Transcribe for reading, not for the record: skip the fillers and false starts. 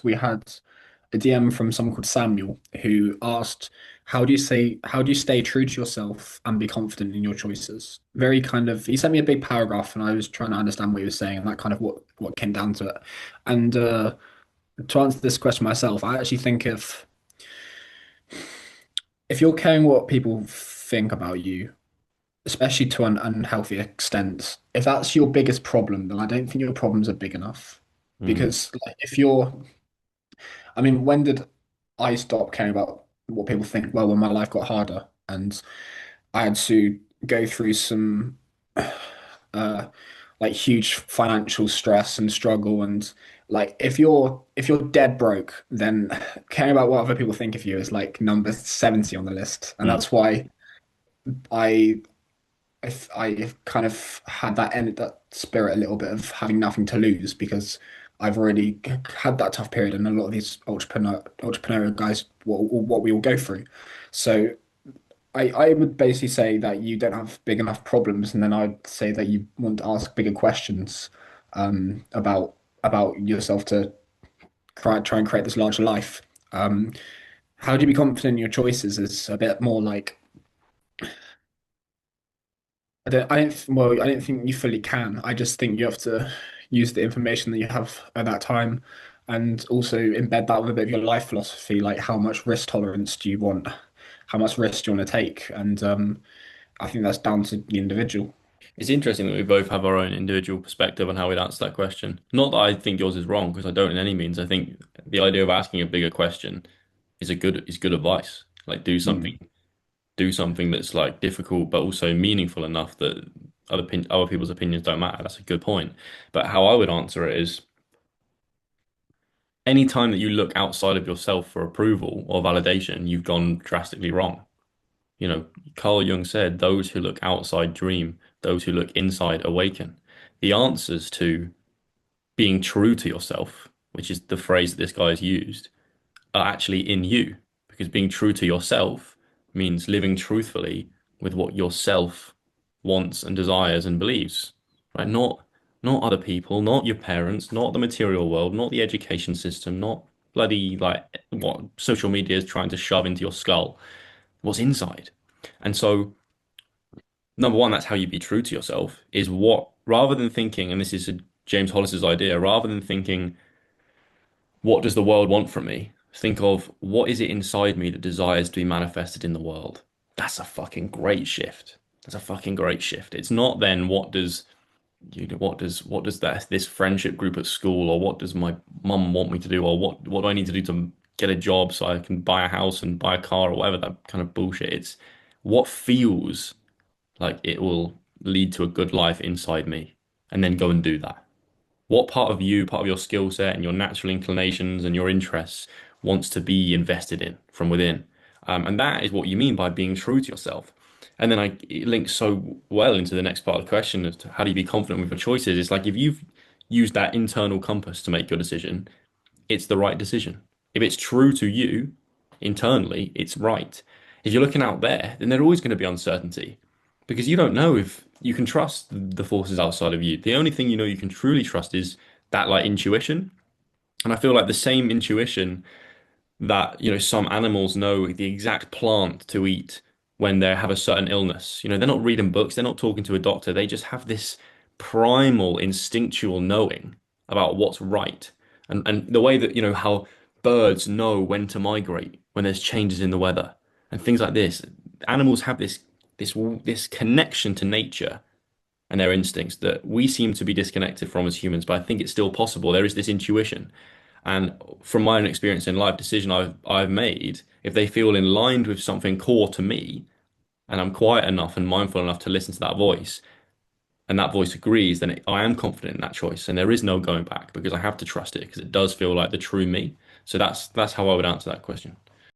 we had a DM from someone called Samuel who asked, how do you stay true to yourself and be confident in your choices? Very kind of, he sent me a big paragraph and I was trying to understand what he was saying and that kind of what came down to it. And to answer this question myself, I actually think if you're caring what people think about you, especially to an unhealthy extent, if that's your biggest problem, then I don't think your problems are big enough. Mm. Because like, if you're, I mean, when did I stop caring about what people think? Well, when my life got harder and I had to go through some uh like huge financial stress and struggle and like if you're dead broke, then caring about what other people think of you is like number 70 on the list. And Mm. that's why I I kind of had that spirit a little bit of having nothing to lose because I've already had that tough period, and a lot of these entrepreneurial guys, what we all go through. So I would basically say that you don't have big enough problems, and then I'd say that you want to ask bigger questions about yourself to try and create this larger life. Um, how do you be confident in your choices is a bit more like I don't think you fully can. I just think you have to use the information that you have at that time and also embed that with a bit of your life philosophy, like how much risk tolerance do you want? How much risk do you want to take? And I think that's down to the individual. It's interesting that we both have our own individual perspective on how we'd answer that question. Not that I think yours is wrong, because I don't in any means. I think the idea of asking a bigger question is good advice. Like Mm. do something that's like difficult but also meaningful enough that other people's opinions don't matter. That's a good point. But how I would answer it is any time that you look outside of yourself for approval or validation, you've gone drastically wrong. You know, Carl Jung said, those who look outside dream, those who look inside awaken. The answers to being true to yourself, which is the phrase that this guy has used, are actually in you. Because being true to yourself means living truthfully with what yourself wants and desires and believes, right? Not other people, not your parents, not the material world, not the education system, not bloody like what social media is trying to shove into your skull. What's inside. And so number one, that's how you be true to yourself, is what, rather than thinking, and this is James Hollis's idea, rather than thinking, what does the world want from me? Think of what is it inside me that desires to be manifested in the world. That's a fucking great shift. That's a fucking great shift. It's not then what does that this friendship group at school or what does my mum want me to do or what do I need to do to get a job so I can buy a house and buy a car or whatever that kind of bullshit. It's what feels like it will lead to a good life inside me, and then go and do that. What part of you, part of your skill set and your natural inclinations and your interests wants to be invested in from within? And that is what you mean by being true to yourself. And then it links so well into the next part of the question as to how do you be confident with your choices? It's like if you've used that internal compass to make your decision, it's the right decision. If it's true to you internally, it's right. If you're looking out there, then there's always going to be uncertainty because you don't know if you can trust the forces outside of you. The only thing you know you can truly trust is that like intuition. And I feel like the same intuition that, some animals know the exact plant to eat when they have a certain illness. They're not reading books, they're not talking to a doctor, they just have this primal, instinctual knowing about what's right. And the way that, how birds know when to migrate when there's changes in the weather and things like this. Animals have this connection to nature and their instincts that we seem to be disconnected from as humans, but I think it's still possible. There is this intuition. And from my own experience in life, decision I've made, if they feel in line with something core to me, and I'm quiet enough and mindful enough to listen to that voice, and that voice agrees, then I am confident in that choice, and there is no going back because I have to trust it because it does feel like the true me. So that's how I would answer that question.